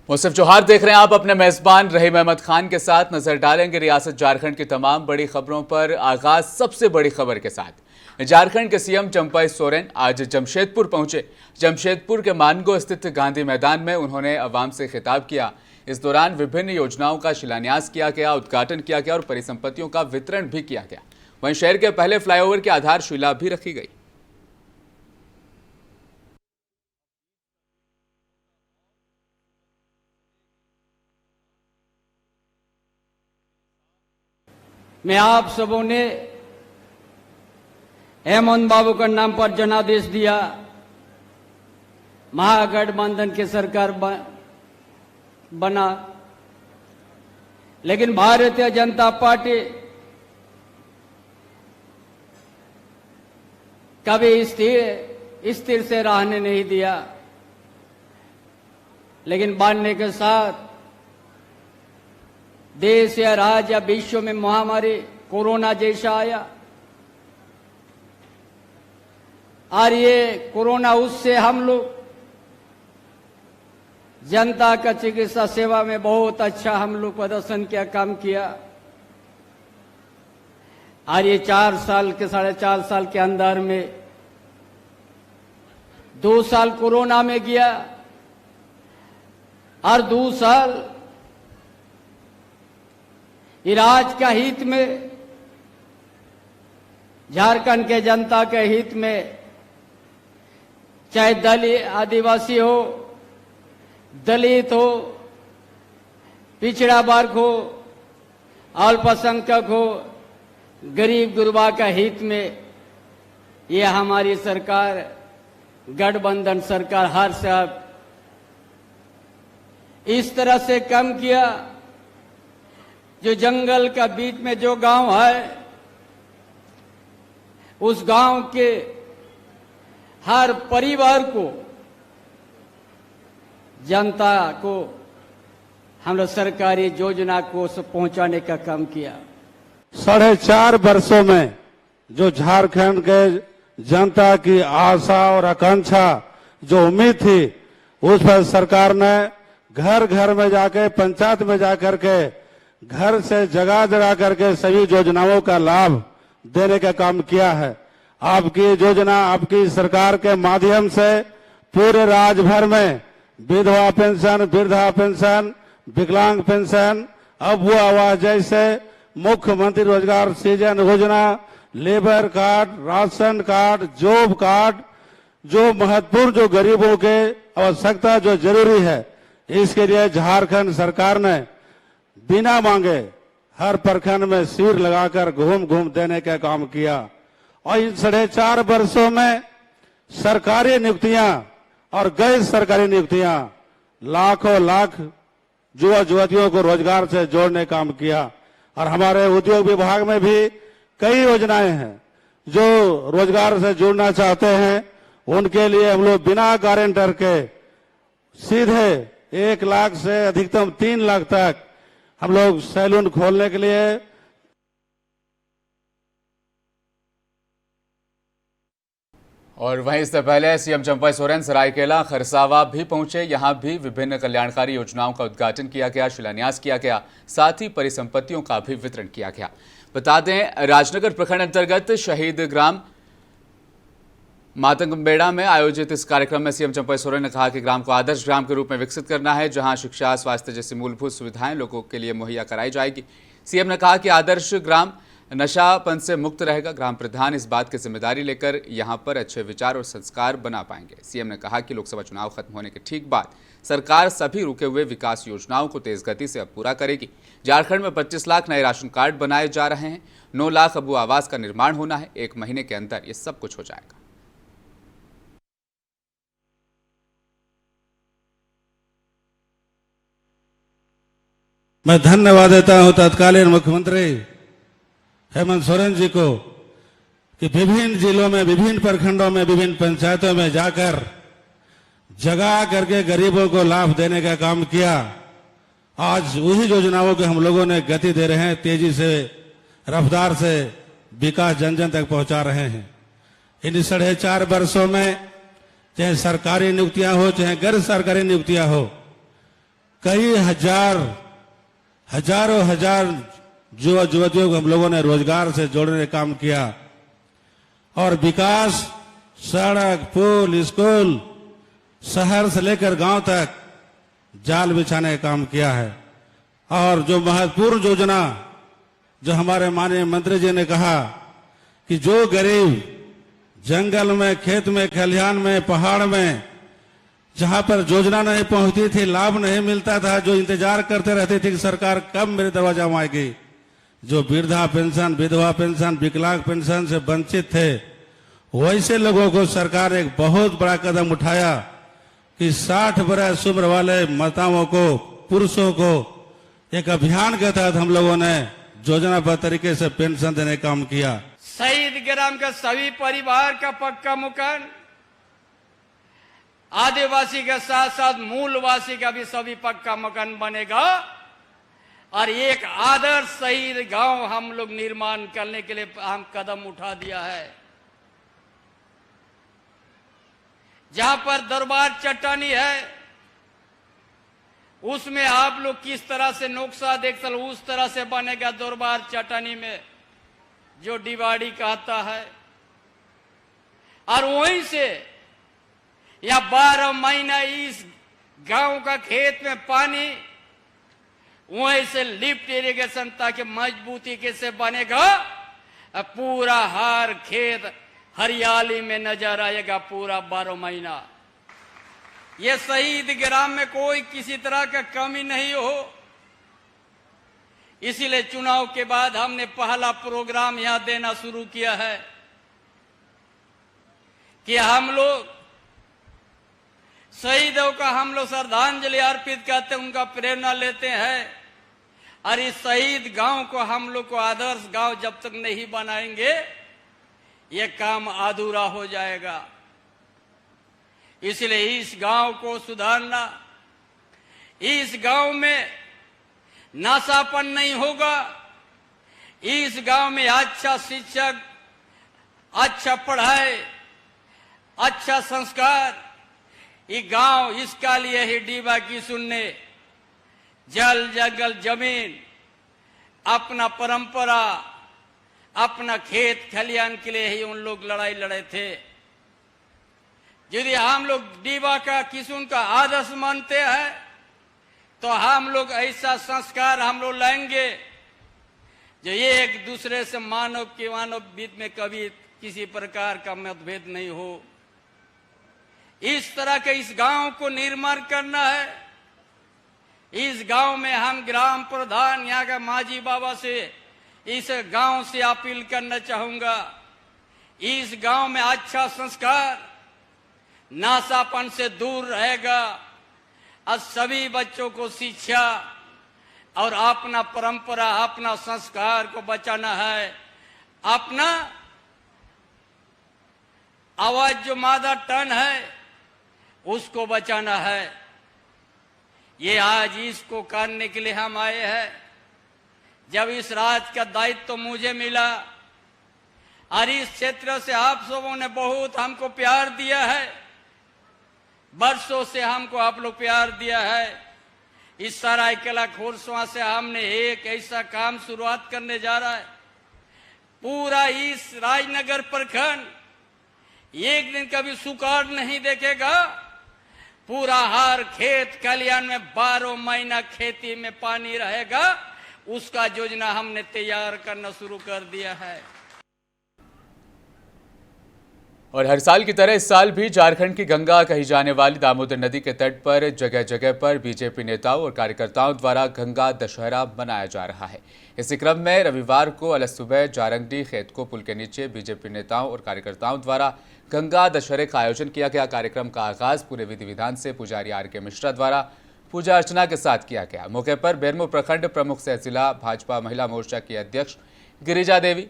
मुसफ जोहार देख रहे हैं आप अपने मेजबान रहीम अहमद खान के साथ। नजर डालेंगे रियासत झारखंड की तमाम बड़ी खबरों पर। आगाज सबसे बड़ी खबर के साथ। झारखंड के सीएम चंपई सोरेन आज जमशेदपुर पहुंचे। जमशेदपुर के मानगो स्थित गांधी मैदान में उन्होंने अवाम से खिताब किया। इस दौरान विभिन्न योजनाओं का शिलान्यास किया गया, उद्घाटन किया गया और परिसंपत्तियों का वितरण भी किया गया। वहीं शहर के पहले फ्लाईओवर की आधारशिला भी रखी गई। मैं आप सबों ने हेमंत बाबू का नाम पर जनादेश दिया। महागठबंधन की सरकार बना, लेकिन भारतीय जनता पार्टी कभी स्थिर से रहने नहीं दिया। लेकिन बनने के साथ देश या राज्य या विश्व में महामारी कोरोना जैसा आया, और ये कोरोना उससे हम लोग जनता का चिकित्सा सेवा में बहुत अच्छा हम लोग प्रदर्शन किया, काम किया। और ये 4.5 साल के अंदर में 2 साल कोरोना में गया और 2 साल इलाज का हित में, झारखंड के जनता के हित में, चाहे दलित आदिवासी हो, दलित हो, पिछड़ा वर्ग हो, अल्पसंख्यक हो, गरीब गुरबा का हित में ये हमारी सरकार, गठबंधन सरकार हर साल इस तरह से कम किया। जो जंगल का बीच में जो गांव है, उस गांव के हर परिवार को, जनता को हम लोग सरकारी योजना को पहुंचाने का काम किया। 4.5 वर्षों में जो झारखंड के जनता की आशा और आकांक्षा, जो उम्मीद थी, उस पर सरकार ने घर घर में जाके, पंचायत में जाकर के, घर से जगह जगह करके सभी योजनाओं का लाभ देने का काम किया है। आपकी योजना, आपकी सरकार के माध्यम से पूरे राज्य भर में विधवा पेंशन, वृद्धा पेंशन, विकलांग पेंशन, अबुआ आवास जैसे मुख्यमंत्री रोजगार सृजन योजना, labour card, ration card, job card, जो महत्वपूर्ण, जो गरीबों के आवश्यकता जो जरूरी है, इसके लिए झारखंड सरकार ने बिना मांगे हर प्रखंड में शिविर लगाकर घूम घूम देने का काम किया। और इन 4.5 वर्षों में सरकारी नियुक्तियां और गैर सरकारी नियुक्तियां, लाखों लाख युवा युवतियों को रोजगार से जोड़ने का काम किया। और हमारे उद्योग विभाग में भी कई योजनाएं हैं। जो रोजगार से जुड़ना चाहते हैं उनके लिए हम लोग बिना गारंटर के सीधे 1 लाख से अधिकतम 3 लाख तक हम लोग सैलून खोलने के लिए और वहीं इससे पहले सीएम चंपई सोरेन सरायकेला खरसावा भी पहुंचे। यहां भी विभिन्न कल्याणकारी योजनाओं का उद्घाटन किया गया, शिलान्यास किया गया, साथ ही परिसंपत्तियों का भी वितरण किया गया। बता दें, राजनगर प्रखंड अंतर्गत शहीद ग्राम मातंगबेड़ा में आयोजित इस कार्यक्रम में सीएम चंपई सोरेन ने कहा कि ग्राम को आदर्श ग्राम के रूप में विकसित करना है, जहां शिक्षा, स्वास्थ्य जैसी मूलभूत सुविधाएं लोगों के लिए मुहैया कराई जाएगी। सीएम ने कहा कि आदर्श ग्राम नशापन से मुक्त रहेगा। ग्राम प्रधान इस बात की जिम्मेदारी लेकर यहां पर अच्छे विचार और संस्कार बना पाएंगे। सीएम ने कहा कि लोकसभा चुनाव खत्म होने के ठीक बाद सरकार सभी रुके हुए विकास योजनाओं को तेज गति से अब पूरा करेगी। झारखंड में 25 लाख नए राशन कार्ड बनाए जा रहे हैं, 9 लाख अबू आवास का निर्माण होना है। 1 महीने के अंदर ये सब कुछ हो जाएगा। मैं धन्यवाद देता हूं तत्कालीन मुख्यमंत्री हेमंत सोरेन जी को कि विभिन्न जिलों में, विभिन्न प्रखंडों में, विभिन्न पंचायतों में जाकर जगह करके गरीबों को लाभ देने का काम किया। आज वही योजनाओं को हम लोगों ने गति दे रहे हैं, तेजी से, रफ्तार से विकास जन जन तक पहुंचा रहे हैं। इन 4.5 वर्षों में चाहे सरकारी नियुक्तियां हो, चाहे गैर सरकारी नियुक्तियां हो, कई हजारों युवा युवतियों को हम लोगों ने रोजगार से जोड़ने का काम किया और विकास, सड़क, पुल, स्कूल, शहर से लेकर गांव तक जाल बिछाने का काम किया है। और जो महत्वपूर्ण योजना जो हमारे माननीय मंत्री जी ने कहा कि जो गरीब जंगल में, खेत में, खलिहान में, पहाड़ में, जहां पर योजना नहीं पहुंचती थी, लाभ नहीं मिलता था, जो इंतजार करते रहते थे कि सरकार कब मेरे दरवाजा में आएगी, जो वृद्धा पेंशन, विधवा पेंशन, विकलांग पेंशन से वंचित थे, वैसे लोगों को सरकार एक बहुत बड़ा कदम उठाया कि 60 बरस उम्र वाले माताओं को, पुरुषों को एक अभियान के तहत हम लोगों ने योजनाबद्ध तरीके से पेंशन देने का काम किया। शहीद ग्राम का सभी परिवार का पक्का मकान, आदिवासी के साथ साथ मूलवासी का भी सभी पक्का मकान बनेगा और एक आदर्श शहीद गांव हम लोग निर्माण करने के लिए हम कदम उठा दिया है। जहां पर दरबार चट्टानी है, उसमें आप लोग किस तरह से नक्शा देख सकते, उस तरह से बनेगा दरबार चट्टानी में जो डिवाड़ी कहता है। और वहीं से या 12 महीना इस गांव का खेत में पानी, वहीं से लिफ्ट इरिगेशन ताकि मजबूती कैसे बनेगा, पूरा हर खेत हरियाली में नजर आएगा पूरा 12 महीना। ये शहीद ग्राम में कोई किसी तरह का कमी नहीं हो। इसीलिए चुनाव के बाद हमने पहला प्रोग्राम यहां देना शुरू किया है कि हम लोग शहीदों का हम लोग श्रद्धांजलि अर्पित करते हैं, उनका प्रेरणा लेते हैं और इस शहीद गांव को हम लोग को आदर्श गांव जब तक नहीं बनाएंगे ये काम अधूरा हो जाएगा। इसलिए इस गांव को सुधारना, इस गांव में नशापन नहीं होगा, इस गांव में अच्छा शिक्षक, अच्छा पढ़ाई, अच्छा संस्कार, ये गांव इसका लिए ही डीबा किशुन ने जल जंगल जमीन, अपना परंपरा, अपना खेत खलियान के लिए ही उन लोग लड़ाई लड़े थे। यदि हम लोग डीबा का किशुन का आदर्श मानते हैं तो हम लोग ऐसा संस्कार हम लोग लाएंगे जो ये एक दूसरे से मानव के मानव बीच में कभी किसी प्रकार का मतभेद नहीं हो। इस तरह के इस गांव को निर्माण करना है। इस गांव में हम ग्राम प्रधान, यहाँ का माजी बाबा से इस गांव से अपील करना चाहूंगा, इस गांव में अच्छा संस्कार, नासापन से दूर रहेगा और सभी बच्चों को शिक्षा और अपना परंपरा, अपना संस्कार को बचाना है। अपना आवाज जो मदर टंग है उसको बचाना है। ये आज इसको करने के लिए हम आए हैं। जब इस राज्य का दायित्व तो मुझे मिला और इस क्षेत्र से आप सबों ने बहुत हमको प्यार दिया है, वर्षों से हमको आप लोग प्यार दिया है। इस सरायकेला खोरसवा से हमने एक ऐसा काम शुरुआत करने जा रहा है। पूरा इस राजनगर प्रखंड एक दिन कभी सुकाड़ नहीं देखेगा। पूरा हर खेत खलियान में 12 महीना खेती में पानी रहेगा, उसका योजना हमने तैयार करना शुरू कर दिया है। और हर साल की तरह इस साल भी झारखंड की गंगा कही जाने वाली दामोदर नदी के तट पर जगह जगह पर बीजेपी नेताओं और कार्यकर्ताओं द्वारा गंगा दशहरा मनाया जा रहा है। इसी क्रम में रविवार को अलग सुबह जारंगडी खेतको पुल के नीचे बीजेपी नेताओं और कार्यकर्ताओं द्वारा गंगा दशहरे का आयोजन किया गया। कार्यक्रम का आगाज पूरे विधि विधान से पुजारी R.K. मिश्रा द्वारा पूजा अर्चना के साथ किया गया। मौके पर बेरमो प्रखंड प्रमुख सह जिला भाजपा महिला मोर्चा की अध्यक्ष गिरिजा देवी,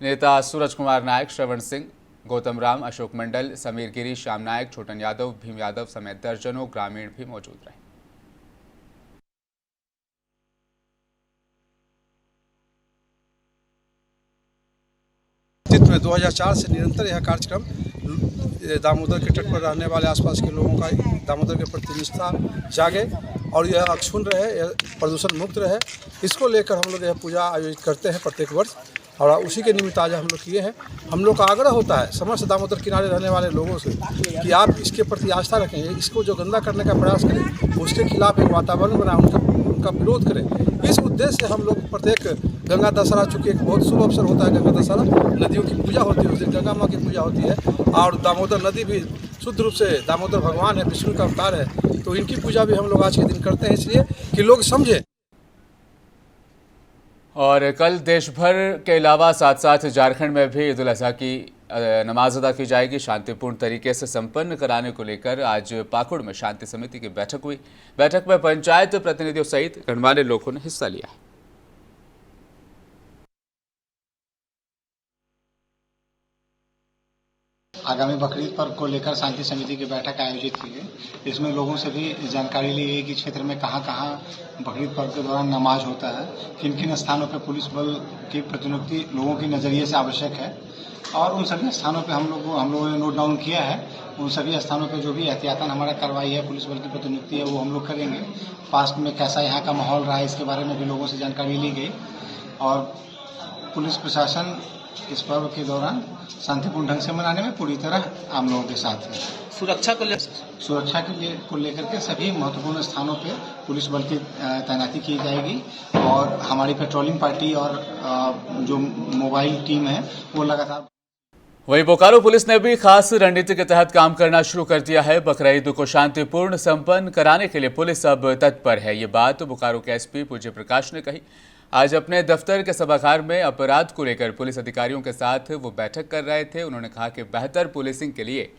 नेता सूरज कुमार नायक, श्रवण सिंह, गौतम राम, अशोक मंडल, समीर गिरी, श्याम नायक, छोटन यादव, भीम यादव समेत दर्जनों ग्रामीण भी मौजूद रहे। में 2004 से निरंतर यह कार्यक्रम दामोदर के तट पर रहने वाले आसपास के लोगों का दामोदर के प्रति निष्ठा जागे और यह अक्षुण्ण रहे, यह प्रदूषण मुक्त रहे, इसको लेकर हम लोग यह पूजा आयोजित करते हैं प्रत्येक वर्ष। और उसी के निमित्त आज हम लोग किए हैं। हम लोग का आग्रह होता है समस्त दामोदर किनारे रहने वाले लोगों से कि आप इसके प्रति आस्था रखें, इसको जो गंदा करने का प्रयास करें उसके खिलाफ एक वातावरण बनाएं, उनका विरोध करें। इस उद्देश्य से हम लोग प्रत्येक गंगा दशहरा, चूँकि एक बहुत शुभ अवसर होता है गंगा दशहरा, नदियों की पूजा होती है, उस दिन गंगा माँ की पूजा होती है। और दामोदर नदी भी शुद्ध रूप से दामोदर भगवान है, विष्णु का अवतार है, तो इनकी पूजा भी हम लोग आज के दिन करते हैं, इसलिए कि लोग समझें। और कल देश भर के अलावा साथ साथ झारखंड में भी ईद उल अजहा की नमाज अदा की जाएगी। शांतिपूर्ण तरीके से संपन्न कराने को लेकर आज पाकुड़ में शांति समिति की बैठक हुई। बैठक में पंचायत प्रतिनिधियों सहित गणमान्य लोगों ने हिस्सा लिया। आगामी बकरीद पर्व को लेकर शांति समिति की बैठक आयोजित की गई। इसमें लोगों से भी जानकारी ली गई कि क्षेत्र में कहां कहां बकरीद पर्व के दौरान नमाज होता है, किन किन स्थानों पर पुलिस बल की प्रतिनियुक्ति लोगों के नजरिए से आवश्यक है, और उन सभी स्थानों पर हम लोगों ने नोट डाउन किया है। उन सभी स्थानों पर जो भी एहतियातन हमारा कार्रवाई है, पुलिस बल की प्रतिनियुक्ति है, वो हम लोग करेंगे। पास्ट में कैसा यहाँ का माहौल रहा है, इसके बारे में भी लोगों से जानकारी ली गई। और पुलिस प्रशासन इस पर्व के दौरान शांतिपूर्ण ढंग से मनाने में पूरी तरह आम लोगों के साथ है। सुरक्षा को लेकर के सभी महत्वपूर्ण स्थानों पे पुलिस बल की तैनाती की जाएगी, और हमारी पेट्रोलिंग पार्टी और जो मोबाइल टीम है वो लगातार। वहीं बोकारो पुलिस ने भी खास रणनीति के तहत काम करना शुरू कर दिया है। बकरीद को शांतिपूर्ण संपन्न कराने के लिए पुलिस अब तत्पर है। ये बात बोकारो के एसपी पूज्य प्रकाश ने कही। आज अपने दफ्तर के सभागार में अपराध को लेकर पुलिस अधिकारियों के साथ वो बैठक कर रहे थे। उन्होंने कहा कि बेहतर पुलिसिंग के लिए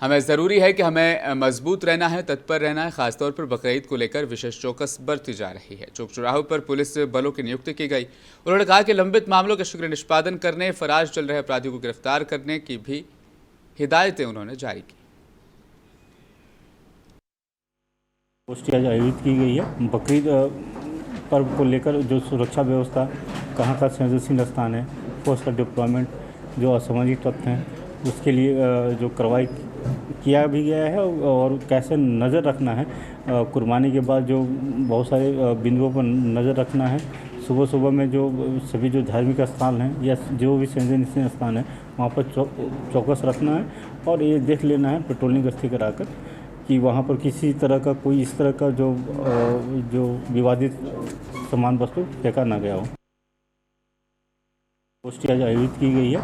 हमें ज़रूरी है कि हमें मजबूत रहना है, तत्पर रहना है। खासतौर पर बकरीद को लेकर विशेष चौकस बरती जा रही है। चौक चौराहों पर पुलिस बलों की नियुक्ति की गई। उन्होंने कहा कि लंबित मामलों के शीघ्र निष्पादन करने, फरार चल रहे अपराधियों को गिरफ्तार करने की भी हिदायतें उन्होंने जारी की। गोष्ठी आज आयोजित की गई है। बकरीद पर्व को लेकर जो सुरक्षा व्यवस्था, कहाँ का संवेदनशील स्थान है, फोर्स का डिप्लॉयमेंट, जो असामाजिक तत्व हैं उसके लिए जो कार्रवाई किया भी गया है, और कैसे नज़र रखना है कुर्बानी के बाद जो बहुत सारे बिंदुओं पर नज़र रखना है। सुबह सुबह में जो सभी जो धार्मिक स्थान हैं या जो भी संवेदनशील स्थान है वहाँ पर चौकस रखना है, और ये देख लेना है पेट्रोलिंग गश्ती कराकर कि वहाँ पर किसी तरह का कोई इस तरह का जो विवादित सामान वस्तु फेंका ना गया हो। गोष्ठी आज आयोजित की गई है।